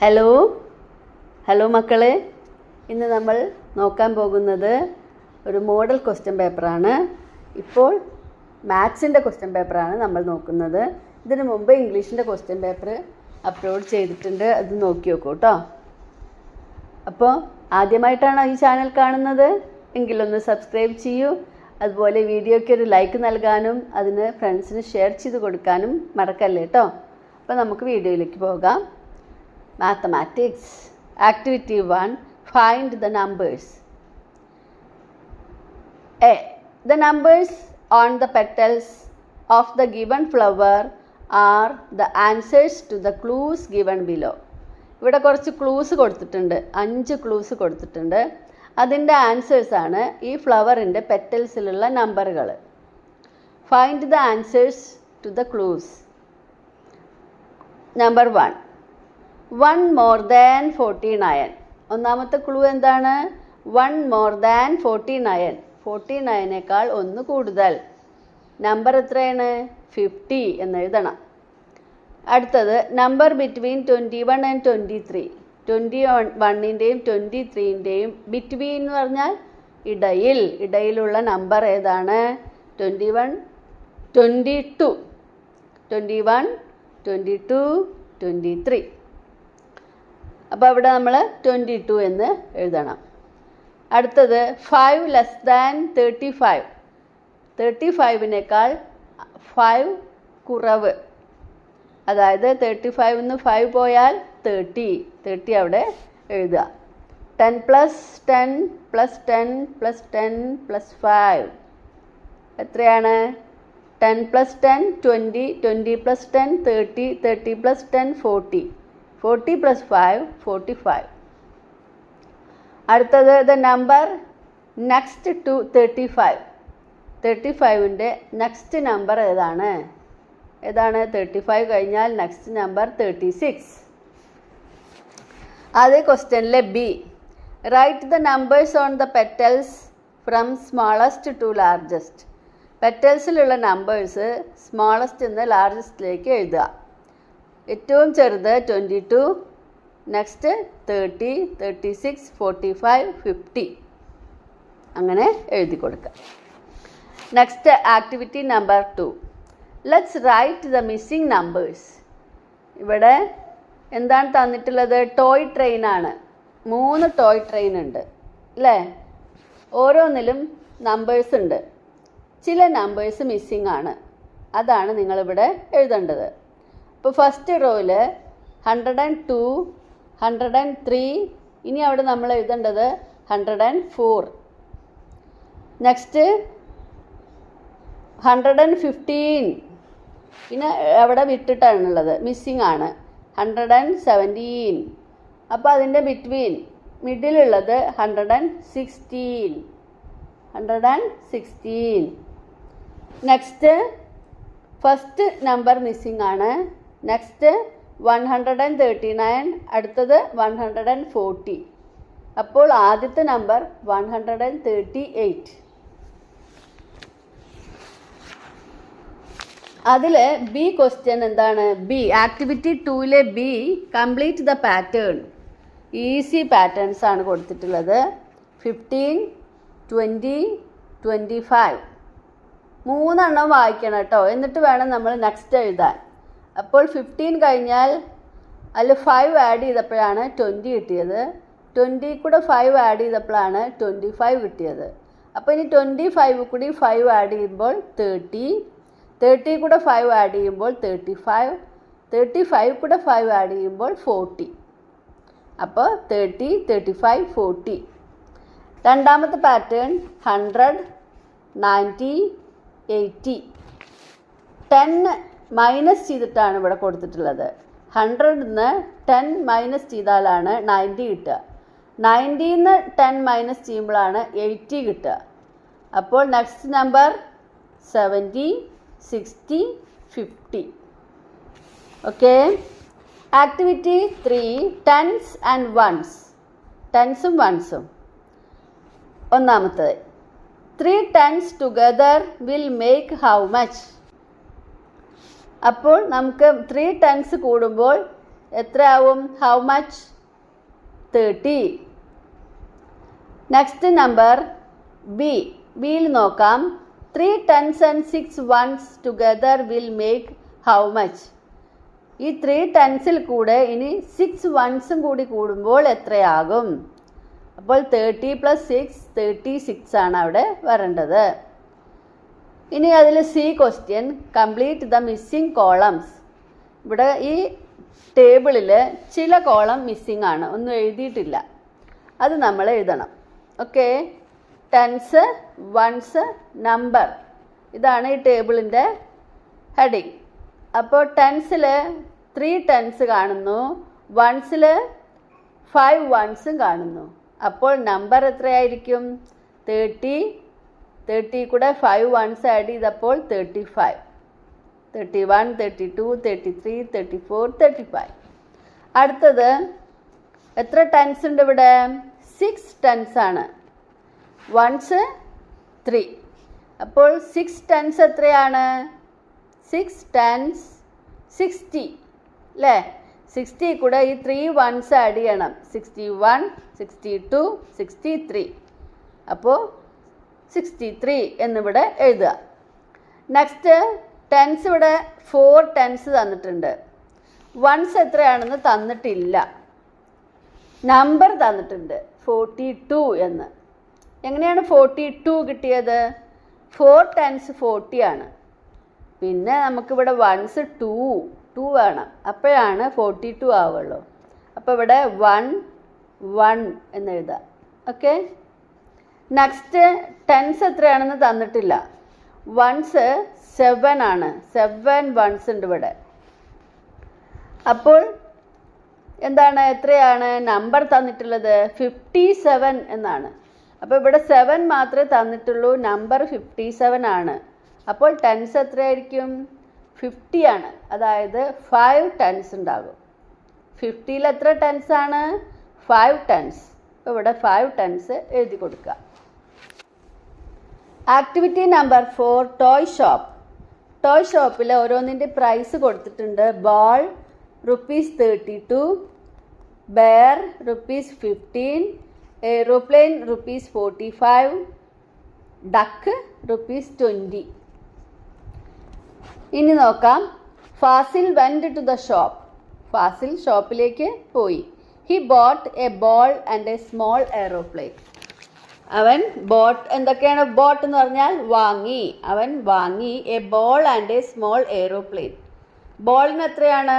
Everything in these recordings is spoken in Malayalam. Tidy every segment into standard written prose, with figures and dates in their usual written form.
ഹലോ മക്കളെ, ഇന്ന് നമ്മൾ നോക്കാൻ പോകുന്നത് ഒരു മോഡൽ ക്വസ്റ്റ്യൻ പേപ്പറാണ്. ഇപ്പോൾ മാത്സിൻ്റെ ക്വസ്റ്റ്യൻ പേപ്പറാണ് നമ്മൾ നോക്കുന്നത്. ഇതിനു മുമ്പ് ഇംഗ്ലീഷിൻ്റെ ക്വസ്റ്റ്യൻ പേപ്പർ അപ്ലോഡ് ചെയ്തിട്ടുണ്ട്, അത് നോക്കി നോക്കൂ കേട്ടോ. അപ്പോൾ ആദ്യമായിട്ടാണോ ഈ ചാനൽ കാണുന്നത് എങ്കിലൊന്ന് സബ്സ്ക്രൈബ് ചെയ്യൂ. അതുപോലെ വീഡിയോയ്ക്ക് ഒരു ലൈക്ക് നൽകാനും അതിന് ഫ്രണ്ട്സിന് ഷെയർ ചെയ്ത് കൊടുക്കാനും മറക്കല്ലേ കേട്ടോ. അപ്പോൾ നമുക്ക് വീഡിയോയിലേക്ക് പോകാം. Mathematics. Activity 1. Find the numbers. A. The numbers on the petals of the given flower are the answers to the clues given below. ഇവിടെ കുറച്ച് ക്ലൂസ് കൊടുത്തിട്ടുണ്ട്, 5 ക്ലൂസ് കൊടുത്തിട്ടുണ്ട്. അതിൻ്റെ ആൻസേഴ്സാണ് ഈ ഫ്ലവറിൻ്റെ പെറ്റൽസിലുള്ള നമ്പറുകൾ. Find the answers to the clues. Number 1. 1 more than 49. ഒന്നാമത്തെ ക്ലൂ എന്താണ്? 1 more than 49. 49നേക്കാൾ 1 കൂടുതൽ. നമ്പർ എത്രയാണ്? 50 എന്നെഴുതണം. അടുത്തത് നമ്പർ ബിറ്റ്വീൻ 21 and 23. 21ൻ്റെയും 23ൻ്റെയും ബിറ്റ്വീൻ എന്ന് പറഞ്ഞാൽ ഇടയിലുള്ള നമ്പർ ഏതാണ്? 21, 22. 21, 22, 23. അപ്പോൾ അവിടെ നമ്മൾ 22 എന്ന് എഴുതണം. അടുത്തത് 5 less than 35. 35നേക്കാൾ 5 കുറവ്. അതായത് 35 നിന്ന് 5 പോയാൽ 30 അവിടെ എഴുതുക. 10 + 10 + 10 + 10 + 5 എത്രയാണ്? 10 + 10 20, 20 + 10 30, 30 + 10 40, 40 + 5 45. അടുത്തത് ദ നമ്പർ നെക്സ്റ്റ് ടു 35. 35ൻ്റെ നെക്സ്റ്റ് നമ്പർ ഏതാണ്? 35 കഴിഞ്ഞാൽ നെക്സ്റ്റ് നമ്പർ 36. അതേ ക്വസ്റ്റ്യനിലെ B. Write the numbers on the petals from smallest to largest. പെറ്റൽസിലുള്ള നമ്പേഴ്സ് സ്മോളസ്റ്റ് നിന്ന് ലാർജസ്റ്റിലേക്ക് എഴുതുക. ഏറ്റവും ചെറുത് 22, നെക്സ്റ്റ് 30, 36, 45, 50 അങ്ങനെ എഴുതി കൊടുക്കുക. Next activity number 2. Let's write the missing numbers. ഇവിടെ എന്താണ് തന്നിട്ടുള്ളത്? ടോയ് ട്രെയിനാണ്. 3 ടോയ് ട്രെയിൻ ഉണ്ട് അല്ലേ? ഓരോന്നിലും നമ്പേഴ്സ് ഉണ്ട്. ചില നമ്പേഴ്സ് മിസ്സിംഗ് ആണ്. അതാണ് നിങ്ങളിവിടെ എഴുതേണ്ടത്. ഇപ്പോൾ ഫസ്റ്റ് റോയിൽ 102, 103. ഇനി അവിടെ നമ്മൾ എഴുതേണ്ടത് 104. നെക്സ്റ്റ് 115. പിന്നെ അവിടെ വിട്ടിട്ടാണുള്ളത്, മിസ്സിംഗ് ആണ്. 117. അപ്പോൾ അതിൻ്റെ മിഡിലുള്ളത് 116. നെക്സ്റ്റ് ഫസ്റ്റ് നമ്പർ മിസ്സിംഗ് ആണ്. നെക്സ്റ്റ് 139, അടുത്തത് 140. അപ്പോൾ ആദ്യത്തെ നമ്പർ 138. അതിൽ ബി ക്വസ്റ്റ്യൻ എന്താണ്? ബി ആക്ടിവിറ്റി 2ലെ B. Complete the pattern. Easy patterns ആണ് കൊടുത്തിട്ടുള്ളത്. 15, 20, 25. 3 വായിക്കണം കേട്ടോ, എന്നിട്ട് വേണം നമ്മൾ നെക്സ്റ്റ് എഴുതാൻ. അപ്പോൾ 15 കഴിഞ്ഞാൽ അതിൽ 5 ആഡ് ചെയ്തപ്പോഴാണ് 20 കിട്ടിയത്. 20 കൂടെ 5 ആഡ് ചെയ്തപ്പോഴാണ് 25 കിട്ടിയത്. അപ്പോൾ ഇനി 25 കൂടി 5 ആഡ് ചെയ്യുമ്പോൾ 30, 30 കൂടെ 5 ആഡ് ചെയ്യുമ്പോൾ 35, 35 കൂടെ 5 ആഡ് ചെയ്യുമ്പോൾ 40. അപ്പോൾ 30, 35, 40. രണ്ടാമത്തെ പാറ്റേൺ 100, 90, 80. 10 മൈനസ് ചെയ്തിട്ടാണ് ഇവിടെ കൊടുത്തിട്ടുള്ളത്. 100 നിന്ന് 10 മൈനസ് ചെയ്താലാണ് 90 കിട്ടുക. 90 നിന്ന് 10 മൈനസ് ചെയ്യുമ്പോഴാണ് 80 കിട്ടുക. അപ്പോൾ next number 70, 60, 50. Okay. Activity 3. Tens and ones. ടെൻസും വൺസും. ഒന്നാമത്തത് 3 tens together will make how much? അപ്പോൾ നമുക്ക് 3 tens കൂടുമ്പോൾ എത്രയാവും? How much? 30. Next number B. ബിയിൽ നോക്കാം. 3 tens and 6 ones together will make how much? ഈ 3 tensൽ കൂടെ ഇനി 6 onesഉം കൂടി കൂടുമ്പോൾ എത്രയാകും? അപ്പോൾ 30 + 6 36 ആണ് അവിടെ വരേണ്ടത്. ഇനി അതിൽ C question, complete the missing columns. ഇവിടെ ഈ ടേബിളിൽ ചില കോളം മിസ്സിംഗ് ആണ്, ഒന്നും എഴുതിയിട്ടില്ല, അത് നമ്മൾ എഴുതണം. ഓക്കെ, ടെൻസ്, വൺസ്, നമ്പർ, ഇതാണ് ഈ ടേബിളിൻ്റെ ഹെഡിങ്. അപ്പോൾ ടെൻസിൽ 3 tens കാണുന്നു, വൺസിൽ 5 onesഉം കാണുന്നു. അപ്പോൾ നമ്പർ എത്രയായിരിക്കും? 30 കൂടെ 5 ones ആഡ് ചെയ്തപ്പോൾ 35, 31, 32, 33, 34, 35. അടുത്തത് എത്ര ടെൻസ് ഉണ്ട് ഇവിടെ? 6 tens ആണ്. വൺസ് 3. അപ്പോൾ 6 tens എത്രയാണ്? 6 tens 60 അല്ലേ? 60 കൂടെ ഈ 3 ones ആഡ് ചെയ്യണം. 61, 62, 63. അപ്പോൾ 63 എന്നിവിടെ എഴുതുക. നെക്സ്റ്റ് ടെൻസ്, ഇവിടെ 4 tens തന്നിട്ടുണ്ട്. വൺസ് എത്രയാണെന്ന് തന്നിട്ടില്ല. നമ്പർ തന്നിട്ടുണ്ട് 42 എന്ന്. എങ്ങനെയാണ് 42 കിട്ടിയത്? 4 tens 40 ആണ്. പിന്നെ നമുക്കിവിടെ വൺസ് 2 വേണം, അപ്പോഴാണ് 42 ആവുള്ളൂ. അപ്പോൾ ഇവിടെ 1 എന്ന് എഴുതാം. ഓക്കെ, നെക്സ്റ്റ് ടെൻസ് എത്രയാണെന്ന് തന്നിട്ടില്ല. വൺസ് 7 ആണ്. 7 ones ഉണ്ട് ഇവിടെ. അപ്പോൾ എന്താണ്, എത്രയാണ് നമ്പർ തന്നിട്ടുള്ളത്? 57 എന്നാണ്. അപ്പോൾ ഇവിടെ 7 മാത്രമേ തന്നിട്ടുള്ളൂ, നമ്പർ 57 ആണ്. അപ്പോൾ ടെൻസ് എത്രയായിരിക്കും? 50 ആണ്. അതായത് 5 tens ഉണ്ടാകും. 50ൽ എത്ര ടെൻസ് ആണ്? 5 tens. അപ്പോൾ ഇവിടെ 5 tens എഴുതി കൊടുക്കുക. Activity number 4, toy shop. Toy ഷോപ്പിൽ ഓരോന്നിൻ്റെ പ്രൈസ് കൊടുത്തിട്ടുണ്ട്. Ball ₹32, bear ₹15, aeroplane ₹45, duck ₹20. ഇനി നോക്കാം. Fazil went to the shop. Fazil ഷോപ്പിലേക്ക് പോയി. He bought a ball and a small aeroplane. അവൻ ബോട്ട്, എന്തൊക്കെയാണ് ബോട്ട് എന്ന് പറഞ്ഞാൽ വാങ്ങി. അവൻ വാങ്ങി a ball and a small aeroplane. ബോളിന് എത്രയാണ്?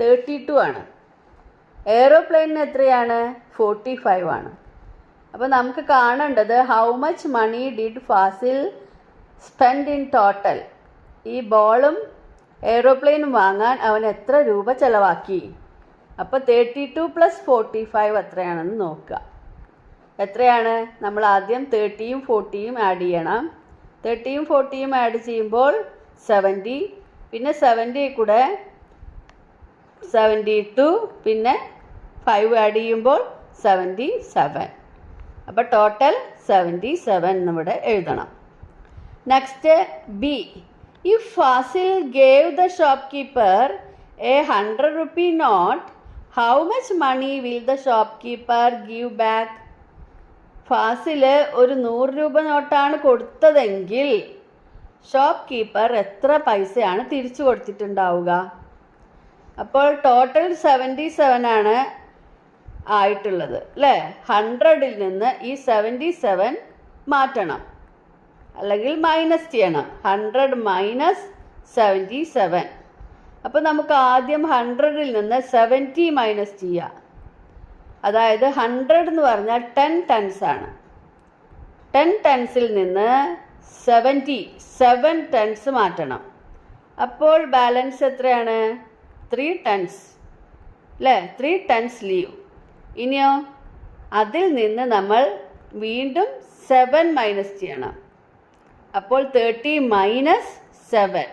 32 ആണ്. എയ്റോപ്ലെയിനിന് എത്രയാണ്? 45 ആണ്. അപ്പോൾ നമുക്ക് കാണേണ്ടത് how much money did Fazil spend in total. ഈ ബോളും എയ്റോപ്ലെയിനും വാങ്ങാൻ അവൻ എത്ര രൂപ ചിലവാക്കി. അപ്പോൾ 32 + 45 എത്രയാണെന്ന് നോക്കുക. എത്രയാണ്? നമ്മൾ ആദ്യം 30യും 40യും ആഡ് ചെയ്യണം. 30യും 40യും ആഡ് ചെയ്യുമ്പോൾ 70, പിന്നെ 70 കൂടെ 72, പിന്നെ 5 ആഡ് ചെയ്യുമ്പോൾ 77. അപ്പോൾ ടോട്ടൽ 77 എന്നിവിടെ എഴുതണം. Next B. If Fazil gave the shopkeeper a 100 rupee note, how much money will the shopkeeper give back? Fazil ഒരു 100 രൂപ നോട്ടാണ് കൊടുത്തതെങ്കിൽ ഷോപ്പ് കീപ്പർ എത്ര പൈസയാണ് തിരിച്ചു കൊടുത്തിട്ടുണ്ടാവുക? അപ്പോൾ ടോട്ടൽ 77 ആണ് ആയിട്ടുള്ളത് അല്ലേ? 100ൽ നിന്ന് ഈ 77 മാറ്റണം, അല്ലെങ്കിൽ മൈനസ് ചെയ്യണം. 100 മൈനസ് 77. അപ്പോൾ നമുക്ക് ആദ്യം 100ൽ നിന്ന് 70 മൈനസ് ചെയ്യാം. അതായത് 100 എന്ന് പറഞ്ഞാൽ 10 tens ആണ്. 10 tensൽ നിന്ന് 7 tens മാറ്റണം. അപ്പോൾ ബാലൻസ് എത്രയാണ്? 3 tens അല്ലേ? 3 tens ലീവ്. ഇനിയോ അതിൽ നിന്ന് നമ്മൾ വീണ്ടും 7 മൈനസ് ചെയ്യണം. അപ്പോൾ 30 മൈനസ് 7.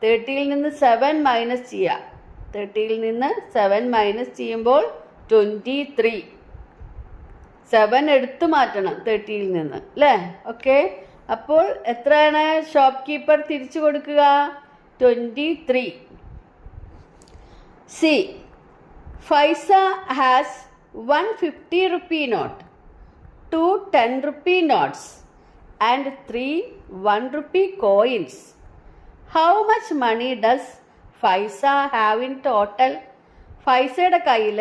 30ൽ നിന്ന് 7 മൈനസ് ചെയ്യുക. 30ൽ നിന്ന് 7 മൈനസ് ചെയ്യുമ്പോൾ 23. 7 എടുത്തു മാറ്റണം 30ൽ നിന്ന് അല്ലേ? ഓക്കെ, അപ്പോൾ എത്രയാണ് ഷോപ്പ് കീപ്പർ തിരിച്ചു കൊടുക്കുക? 23. C. Faisa has one 50 rupee note, two 10 rupee notes, and three 1 rupee coins. How much money does Faisa have in total? ഫൈസയുടെ കയ്യിൽ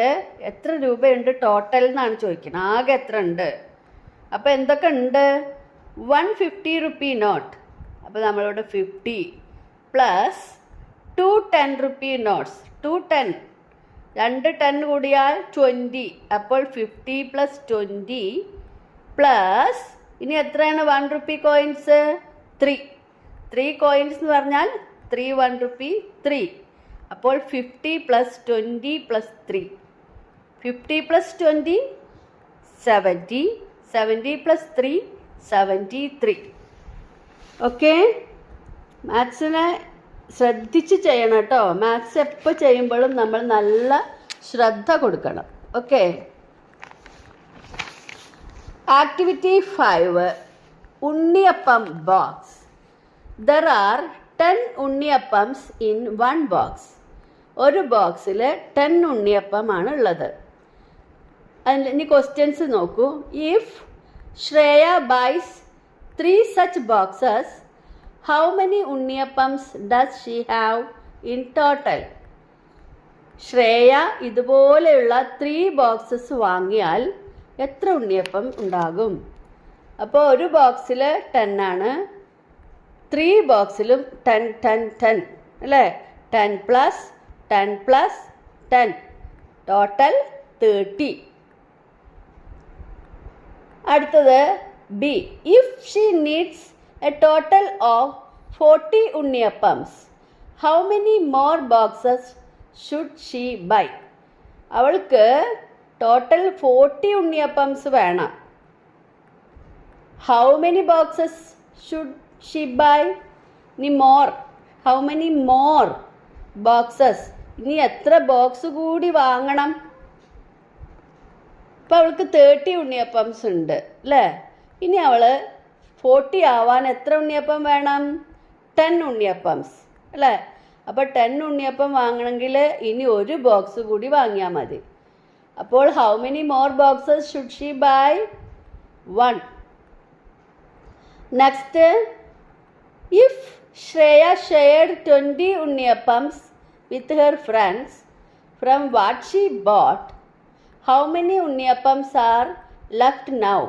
എത്ര രൂപയുണ്ട് ടോട്ടൽ എന്നാണ് ചോദിക്കുന്നത്. ആകെ എത്ര ഉണ്ട്? അപ്പോൾ എന്തൊക്കെ ഉണ്ട്? 150 rupee നോട്ട്, അപ്പോൾ നമ്മളിവിടെ 50 പ്ലസ് 2 10 rupee നോട്ട്സ്, 2 10, 2 10 കൂടിയാൽ 20, അപ്പോൾ 50 പ്ലസ് 20 പ്ലസ് ഇനി എത്രയാണ് 1 rupee കോയിൻസ്? 3 കോയിൻസ് എന്ന് പറഞ്ഞാൽ 3 1 rupee 3, അപ്പോൾ 50 plus 20 plus 3, 50 plus 20 70, 70 plus 3 73. Okay, മാത്സിനെ ശ്രദ്ധിച്ച് ചെയ്യണം കേട്ടോ. മാത്സ് എപ്പോൾ ചെയ്യുമ്പോഴും നമ്മൾ നല്ല ശ്രദ്ധ കൊടുക്കണം. Okay, activity 5, unniyappam box. There are 10 unniyappams in one box. ഒരു ബോക്സിൽ 10 ഉണ്ണിയപ്പമാണ് ഉള്ളത്. ഇനി ക്വസ്റ്റ്യൻസ് നോക്കൂ. If Shreya buys 3 such boxes, how many unniyappams does she have in total? Shreya ഇതുപോലെയുള്ള 3 ബോക്സസ് വാങ്ങിയാൽ എത്ര ഉണ്ണിയപ്പം ഉണ്ടാകും? അപ്പോൾ ഒരു ബോക്സിൽ 10 ആണ്, 3 ബോക്സിലും 10 10 10 അല്ലേ? 10 പ്ലസ് 10 പ്ലസ് 10, ടോട്ടൽ 30. അടുത്തത് ബി. If she needs a total of 40 unniyappams, how many more boxes should she buy? അവൾക്ക് ടോട്ടൽ 40 ഉണ്ണിയപ്പംസ് വേണം. How many boxes should she buy? ഇനി more, how many more boxes, ഇനി എത്ര ബോക്സ് കൂടി വാങ്ങണം? ഇപ്പം അവൾക്ക് 30 ഉണ്ണിയപ്പംസ് ഉണ്ട് അല്ലേ? ഇനി അവൾ 40 ആവാൻ എത്ര ഉണ്ണിയപ്പം വേണം? 10 ഉണ്ണിയപ്പംസ് അല്ലേ? അപ്പോൾ 10 ഉണ്ണിയപ്പം വാങ്ങണമെങ്കിൽ ഇനി ഒരു ബോക്സ് കൂടി വാങ്ങിയാൽ മതി. അപ്പോൾ how many more boxes should she buy? 1. Next, if Shreya shared 20 unniyappams with her friends from what she bought, how many unniyappams are left now?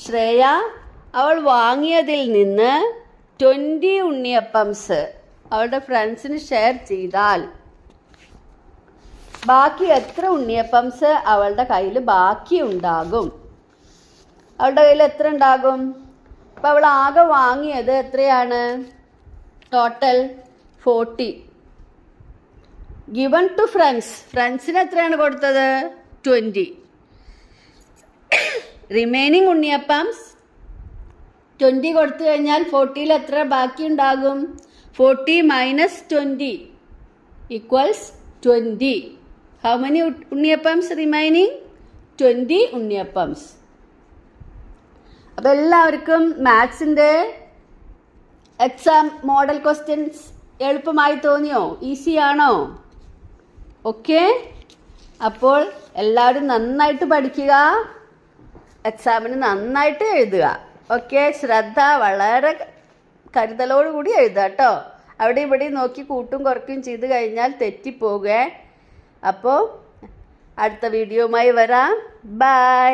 Shreya അവൾ വാങ്ങിയതിൽ നിന്ന് 20 ഉണ്ണിയപ്പംസ് അവളുടെ ഫ്രണ്ട്സിന് ഷെയർ ചെയ്താൽ ബാക്കി എത്ര ഉണ്ണിയപ്പംസ് അവളുടെ കയ്യിൽ ബാക്കി ഉണ്ടാകും? അവളുടെ കയ്യിൽ എത്ര ഉണ്ടാകും? അപ്പോൾ അവൾ ആകെ വാങ്ങിയത് എത്രയാണ്? ടോട്ടൽ 40. ഗിവൺ ടു ഫ്രണ്ട്സ്, ഫ്രണ്ട്സിന് എത്രയാണ് കൊടുത്തത്? 20. റിമൈനിങ് ഉണ്ണിയപ്പംസ് 20 കൊടുത്തു കഴിഞ്ഞാൽ 40ൽ എത്ര ബാക്കി ഉണ്ടാകും? 40 minus 20 equals 20. How many unniyappams remaining? 20 unniyappams. അപ്പോൾ എല്ലാവർക്കും മാത്സിൻ്റെ എക്സാം മോഡൽ ക്വസ്റ്റ്യൻസ് എളുപ്പമായി തോന്നിയോ? ഈസി ആണോ? ഓക്കെ, അപ്പോൾ എല്ലാവരും നന്നായിട്ട് പഠിക്കുക, എക്സാമിന് നന്നായിട്ട് എഴുതുക. ഓക്കെ, ശ്രദ്ധ വളരെ കരുതലോടുകൂടി എഴുതുക കേട്ടോ. അവിടെ ഇവിടെ നോക്കി കൂട്ടും കുറയ്ക്കും ചെയ്ത് കഴിഞ്ഞാൽ തെറ്റിപ്പോകുക. അപ്പോൾ അടുത്ത വീഡിയോയുമായി വരാം. ബൈ.